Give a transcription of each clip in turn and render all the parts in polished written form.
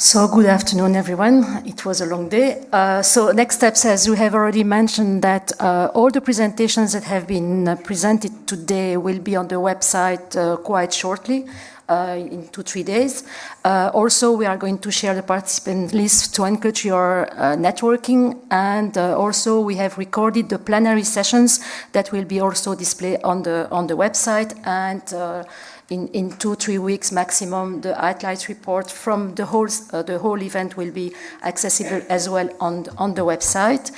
So good afternoon, everyone. It was a long day. So next steps, as we have already mentioned, that all the presentations that have been presented today will be on the website quite shortly, in 2-3 days. Also, we are going to share the participant list to encourage your networking, and also we have recorded the plenary sessions that will be also displayed on the website, and in 2-3 weeks maximum, the highlights report from the whole event will be accessible as well on the website.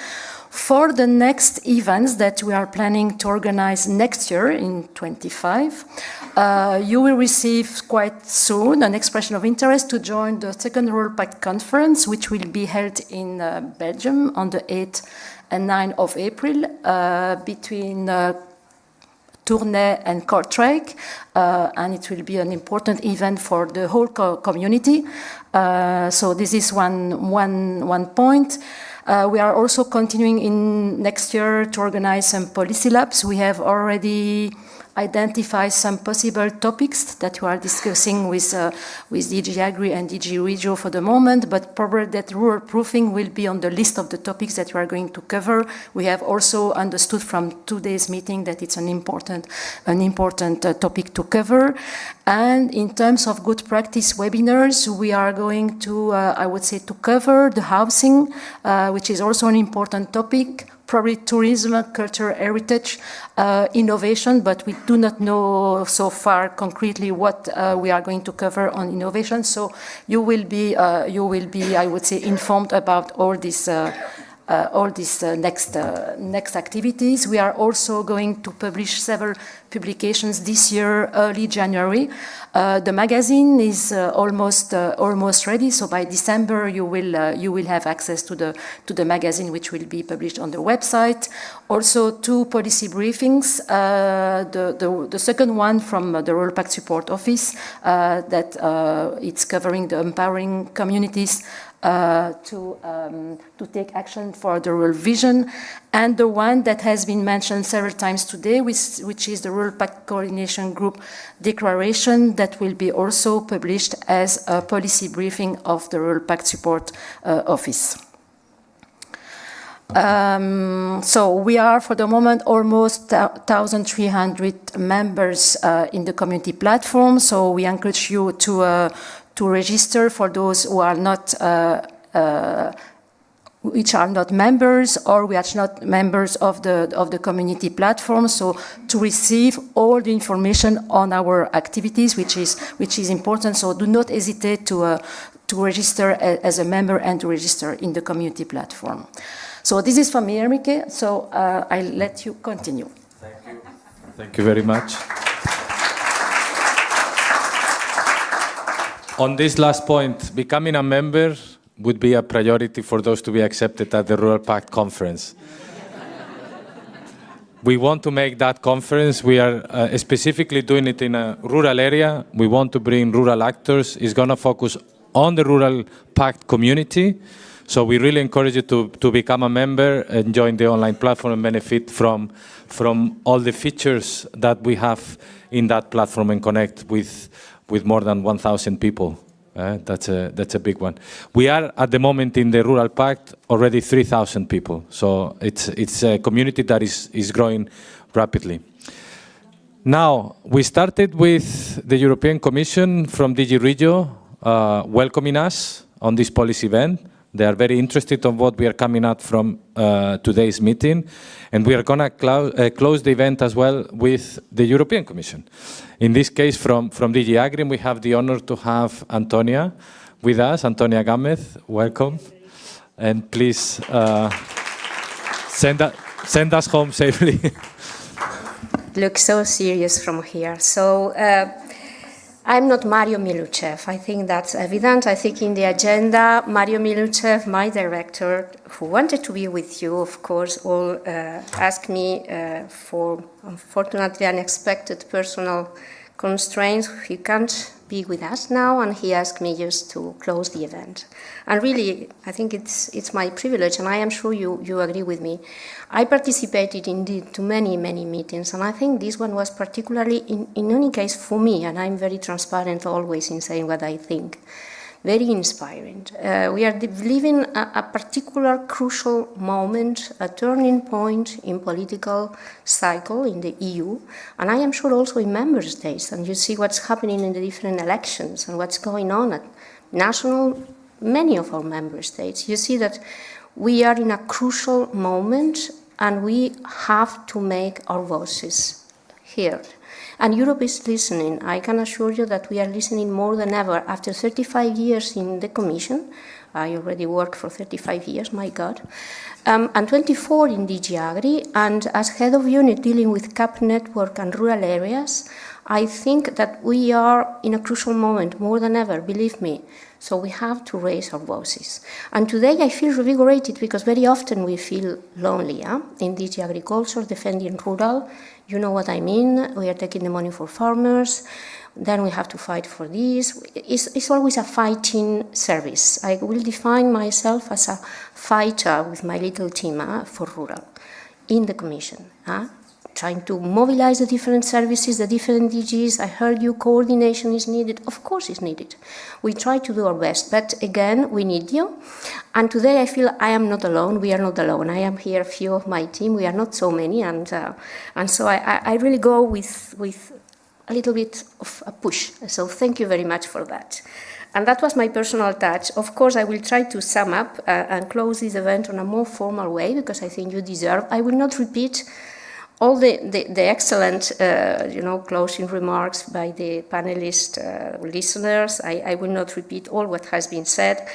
For the next events that we are planning to organize next year in 25, you will receive quite soon an expression of interest to join the second Rural Pact conference, which will be held in Belgium on the 8th and 9th of April between Tournai and Kortrijk, and it will be an important event for the whole community. So this is one point. We are also continuing in next year to organize some policy labs. We have already identified some possible topics that we are discussing with DG AGRI and DG Regio for the moment, but probably that rural proofing will be on the list of the topics that we are going to cover. We have also understood from today's meeting that it's an important topic to cover. And in terms of good practice webinars, we are going to, I would say, to cover the housing, which is also an important topic, probably tourism, culture, heritage, innovation, but we do not know so far concretely what we are going to cover on innovation. So you will be, I would say, informed about all these next activities. We are also going to publish several publications this year, early January. The magazine is almost ready, so by December you will have access to the magazine, which will be published on the website. Also 2 policy briefings. The second one from the Rural Pact Support Office that it's covering the empowering communities to take action for the rural vision, and the one that has been mentioned several times today, which is the Rural Pact Coordination Group declaration that will be also published as a policy briefing of the Rural Pact Support Office. So we are, for the moment, almost 1,300 members in the community platform, so we encourage you to register for those who are not which are not members, or which are not members of the community platform, so to receive all the information on our activities, which is important. So do not hesitate to register as a member and to register in the community platform. So this is from me, Enrique, so I'll let you continue. Thank you. Thank you very much. On this last point, becoming a member would be a priority for those to be accepted at the Rural Pact conference. We want to make that conference. We are specifically doing it in a rural area. We want to bring rural actors. It's going to focus on the Rural Pact community. So we really encourage you to become a member and join the online platform and benefit from all the features that we have in that platform and connect with more than 1,000 people. That's a big one. We are, at the moment, in the Rural Pact, already 3,000 people. So it's a community that is growing rapidly. Now, we started with the European Commission from DG Regio welcoming us on this policy event. They are very interested in what we are coming out from today's meeting. And we are going to close the event as well with the European Commission. In this case, from DG AGRI, we have the honor to have Antonia with us. Antonia Gamez, welcome. And please send us home safely. Looks so serious from here. So I'm not Mario Miluchev. I think that's evident. I think in the agenda, Mario Miluchev, my director, who wanted to be with you, of course, all asked me for, unfortunately, unexpected personal constraints. He can't be with us now, and he asked me just to close the event. And really, I think it's my privilege, and I am sure you agree with me. I participated indeed to many meetings, and I think this one was particularly, in any case, for me, and I'm very transparent always in saying what I think. very inspiring. We are living a particular crucial moment, a turning point in political cycle in the EU, and I am sure also in member states. And you see what's happening in the different elections and what's going on at national, many of our member states. You see that we are in a crucial moment and we have to make our voices heard. And Europe is listening. I can assure you that we are listening more than ever. After 35 years in the Commission, I already worked for 35 years, my God, and 24 in DG AGRI, and as head of unit dealing with CAP network and rural areas, I think that we are in a crucial moment, more than ever, believe me. So we have to raise our voices. And today I feel revigorated because very often we feel lonely in DG Agriculture, defending rural. You know what I mean. We are taking the money for farmers. Then we have to fight for this. It's always a fighting service. I will define myself as a fighter with my little team for rural in the Commission. Trying to mobilize the different services, the different DGs. I heard you, coordination is needed. Of course it's needed. We try to do our best, but again, we need you. And today I feel I am not alone, we are not alone. I am here, a few of my team, we are not so many, and so I really go with a little bit of a push. So thank you very much for that. And that was my personal touch. Of course, I will try to sum up and close this event in a more formal way, because I think you deserve. I will not repeat all the excellent, closing remarks by the panelist listeners. I will not repeat all what has been said,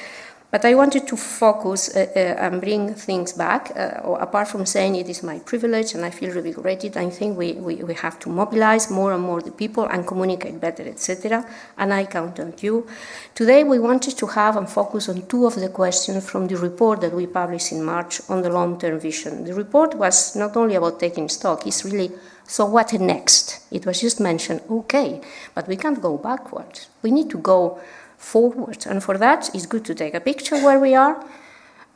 but I wanted to focus and bring things back. Apart from saying it is my privilege and I feel revigorated, I think we have to mobilize more and more the people and communicate better, etc. And I count on you. Today we wanted to have and focus on two of the questions from the report that we published in March on the long-term vision. The report was not only about taking stock, it's really, so what next? It was just mentioned, okay, but we can't go backwards. We need to go forward. And for that, it's good to take a picture where we are.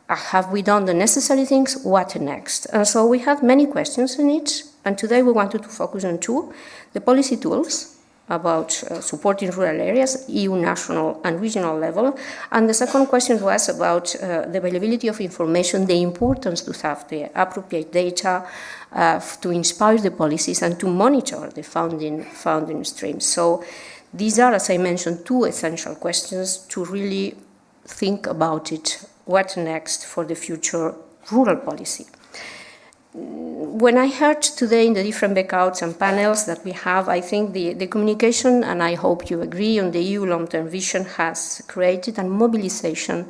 Have we done the necessary things? What next? And so we had many questions in it. And today we wanted to focus on two: the policy tools about supporting rural areas, EU national and regional level. And the second question was about the availability of information, the importance to have the appropriate data to inspire the policies and to monitor the funding streams. So these are, as I mentioned, two essential questions to really think about it. What next for the future rural policy? When I heard today in the different breakouts and panels that we have, I think the communication, and I hope you agree, on the EU long-term vision has created a mobilization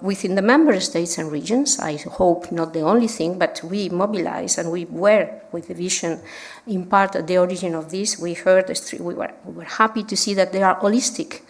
within the member states and regions. I hope not the only thing, but we mobilize and we were with the vision in part at the origin of this. We were happy to see that there are holistic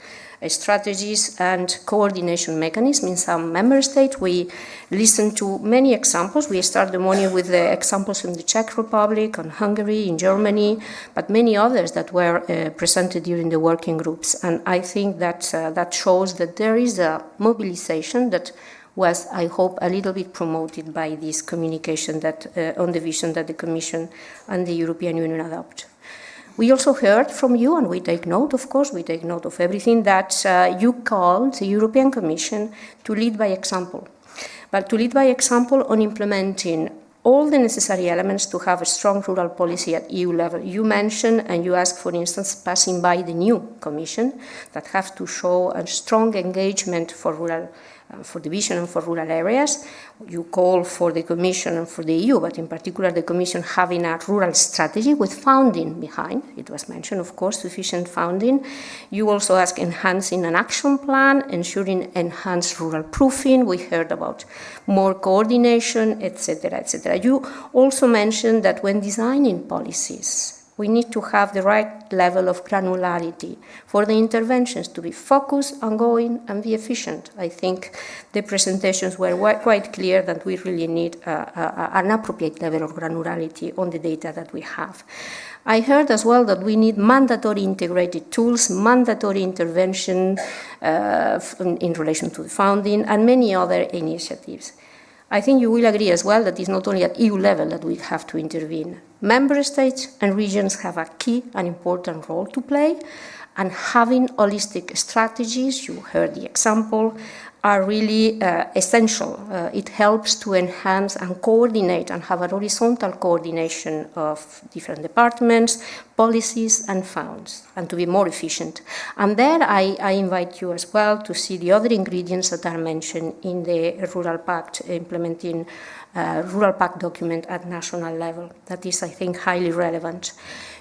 strategies and coordination mechanisms in some member states. We listened to many examples. We started the morning with the examples from the Czech Republic, and Hungary, in Germany, but many others that were presented during the working groups. And I think that that shows that there is a mobilization that was, I hope, a little bit promoted by this communication that on the vision that the Commission and the European Union adopt. We also heard from you, and we take note, of course, we take note of everything, that you called the European Commission to lead by example. But to lead by example on implementing all the necessary elements to have a strong rural policy at EU level. You mentioned and you asked, for instance, passing by the new Commission that have to show a strong engagement for rural for the vision and for rural areas. You call for the Commission and for the EU, but in particular the Commission having a rural strategy with funding behind. It was mentioned, of course, sufficient funding. You also ask enhancing an action plan, ensuring enhanced rural proofing. We heard about more coordination, etc., etc. You also mentioned that when designing policies, we need to have the right level of granularity for the interventions to be focused, ongoing, and be efficient. I think the presentations were quite clear that we really need an appropriate level of granularity on the data that we have. I heard as well that we need mandatory integrated tools, mandatory intervention in relation to the funding, and many other initiatives. I think you will agree as well that it's not only at EU level that we have to intervene. Member states and regions have a key and important role to play, And having holistic strategies, you heard the example, are really essential. It helps to enhance and coordinate and have a horizontal coordination of different departments, policies and funds, and to be more efficient. And there I invite you as well to see the other ingredients that are mentioned in the Rural Pact, implementing Rural Pact document at national level. That is, I think, highly relevant.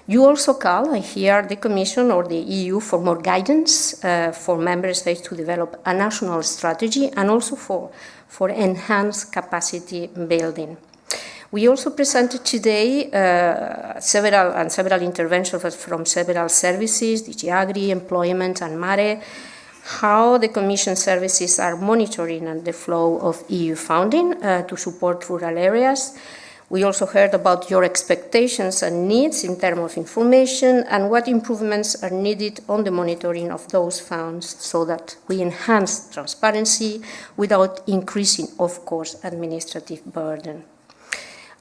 You also call, I hear, the Commission or the EU for more guidance for member states to develop a national strategy and also for enhanced capacity building. We also presented today several interventions from several services, DG AGRI, Employment and MARE, how the Commission services are monitoring the flow of EU funding to support rural areas. We also heard about your expectations and needs in terms of information and what improvements are needed on the monitoring of those funds so that we enhance transparency without increasing, of course, administrative burden.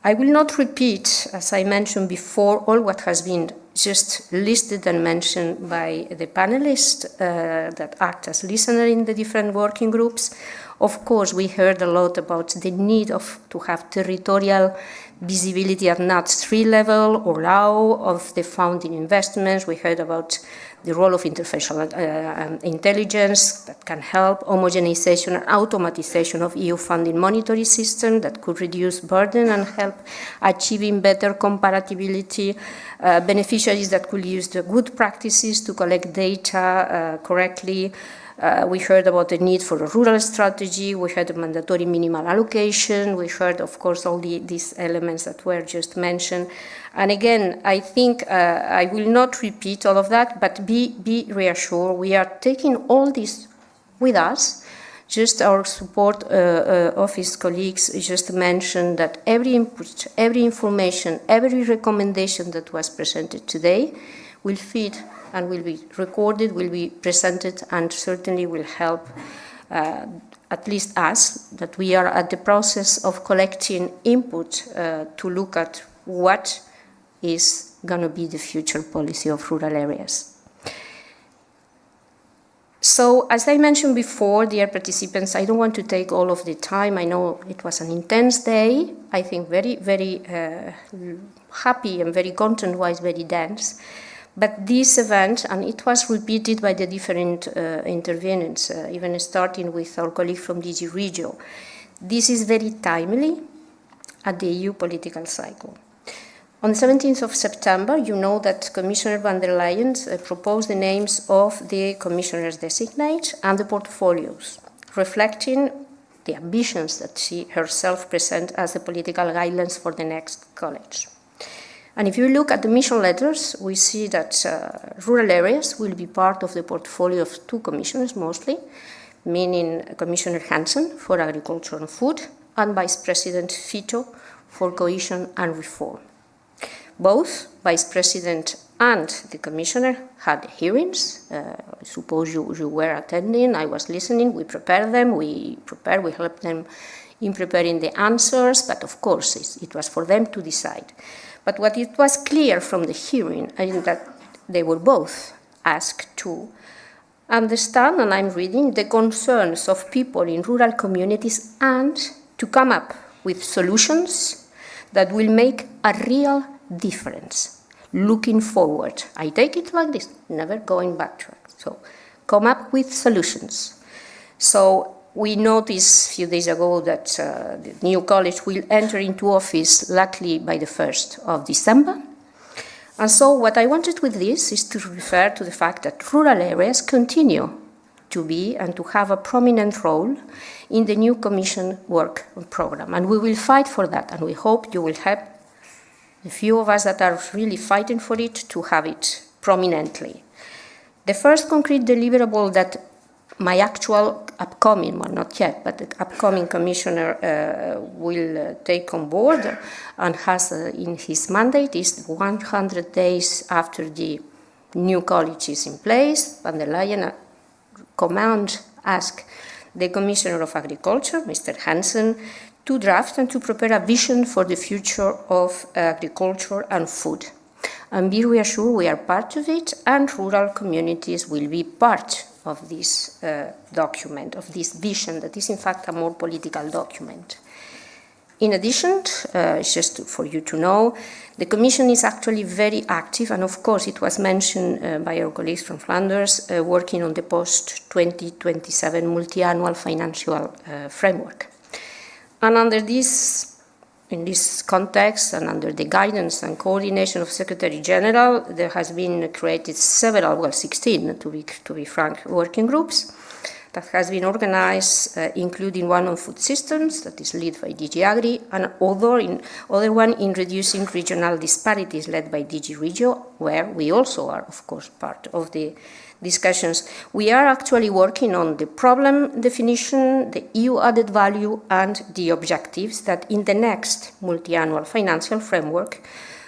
I will not repeat, as I mentioned before, all what has been just listed and mentioned by the panelists that act as listeners in the different working groups. Of course, we heard a lot about the need to have territorial visibility at NUTS 3 level or RAW of the funding investments. We heard about the role of artificial intelligence that can help homogenization and automatization of EU funding monitoring system that could reduce burden and help achieving better comparability, beneficiaries that could use the good practices to collect data correctly. We heard about the need for a rural strategy. We heard a mandatory minimal allocation. We heard, of course, all these elements that were just mentioned. And again, I think I will not repeat all of that, but be reassured, we are taking all this with us. Just our support office colleagues just mentioned that every input, every information, every recommendation that was presented today will feed and will be recorded, will be presented, and certainly will help at least us, that we are at the process of collecting input to look at what is going to be the future policy of rural areas. So, as I mentioned before, dear participants, I don't want to take all of the time. I know it was an intense day. I think very, very happy and very content-wise, very dense. But this event, and it was repeated by the different intervenants, even starting with our colleague from DG Regio, this is very timely at the EU political cycle. On the 17th of September, you know that Commissioner van der Leyen proposed the names of the commissioners designate and the portfolios, reflecting the ambitions that she herself presents as the political guidelines for the next college. And if you look at the mission letters, we see that rural areas will be part of the portfolio of two commissioners mostly, meaning Commissioner Hansen for Agriculture and Food and Vice President Fito for Cohesion and Reform. Both Vice President and the Commissioner had hearings. I suppose you were attending, I was listening, we prepared them, we helped them in preparing the answers, but of course it was for them to decide. But what it was clear from the hearing is that they were both asked to understand, and I'm reading, the concerns of people in rural communities and to come up with solutions that will make a real difference. Looking forward. I take it like this, never going backtrack. So come up with solutions. So we noticed a few days ago that the new college will enter into office likely by the 1st of December. And so what I wanted with this is to refer to the fact that rural areas continue to be and to have a prominent role in the new Commission work program. And we will fight for that, and we hope you will help the few of us that are really fighting for it to have it prominently. The first concrete deliverable that my actual upcoming, well not yet, but the upcoming commissioner will take on board and has in his mandate is 100 days after the new college is in place. Van der Leyen ask the Commissioner of Agriculture, Mr. Hansen, to draft and to prepare a vision for the future of agriculture and food. And be reassured, we are part of it, and rural communities will be part of this document, of this vision that is in fact a more political document. In addition, just for you to know, the Commission is actually very active, and of course it was mentioned by our colleagues from Flanders, working on the post-2027 multi-annual financial framework. And under this, in this context, and under the guidance and coordination of Secretary General, there has been created several, well, 16 to be frank, working groups that has been organized, including one on food systems that is led by DG AGRI, and other one in reducing regional disparities led by DG Regio, where we also are, of course, part of the discussions. We are actually working on the problem definition, the EU added value, and the objectives that in the next multi-annual financial framework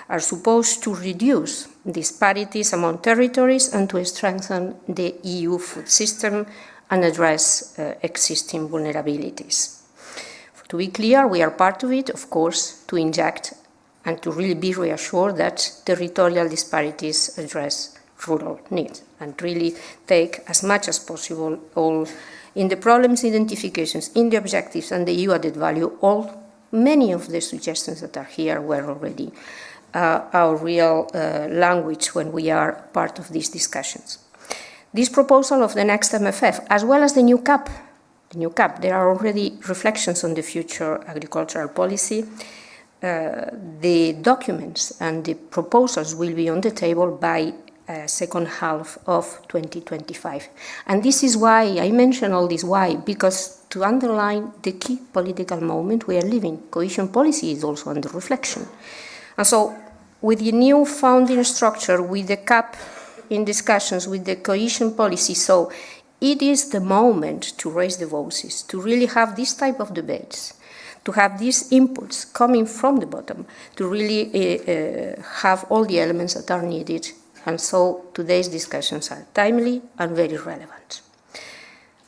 are supposed to reduce disparities among territories and to strengthen the EU food system and address existing vulnerabilities. To be clear, we are part of it, of course, to inject and to really be reassured that territorial disparities address rural needs and really take as much as possible all in the problems identifications, in the objectives and the EU added value, many of the suggestions that are here were already our real language when we are part of these discussions. This proposal of the next MFF, as well as the new CAP, there are already reflections on the future agricultural policy. The documents and the proposals will be on the table by second half of 2025. And this is why I mention all this, why? Because to underline the key political moment we are living, cohesion policy is also under reflection. And so with the new founding structure, with the CAP in discussions, with the cohesion policy, so it is the moment to raise the voices, to really have this type of debates, to have these inputs coming from the bottom, to really have all the elements that are needed. And so today's discussions are timely and very relevant.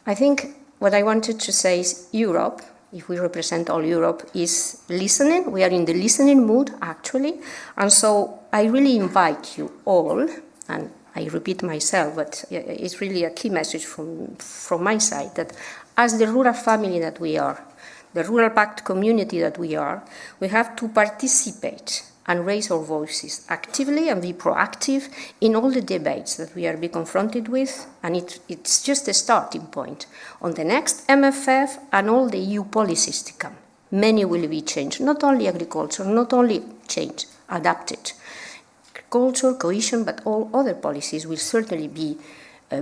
I think what I wanted to say is Europe, if we represent all Europe, is listening. We are in the listening mood, actually. And so I really invite you all, and I repeat myself, but it's really a key message from my side, that as the rural family that we are, the rural Pact community that we are, we have to participate and raise our voices actively and be proactive in all the debates that we are being confronted with, and it's just a starting point on the next MFF and all the EU policies to come. Many will be changed, not only agriculture, not only changed, adapted. Agriculture, cohesion, but all other policies will certainly be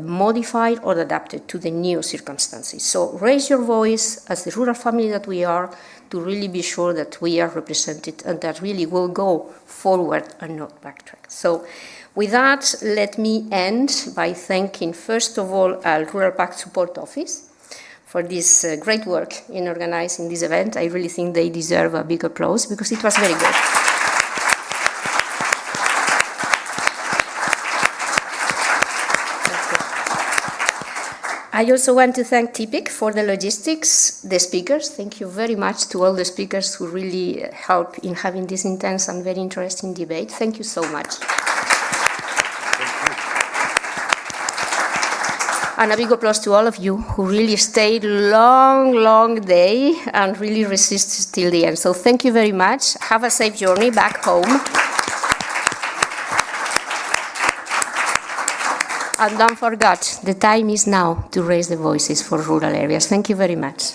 modified or adapted to the new circumstances. So raise your voice as the rural family that we are to really be sure that we are represented and that really will go forward and not backtrack. So with that, let me end by thanking first of all our Rural Pact Support Office for this great work in organizing this event. I really think they deserve a big applause because it was very good. I also want to thank TPIC for the logistics, the speakers. Thank you very much to all the speakers who really help in having this intense and very interesting debate. Thank you so much. And a big applause to all of you who really stayed long day and really resisted till the end. So thank you very much. Have a safe journey back home. And don't forget, the time is now to raise the voices for rural areas. Thank you very much.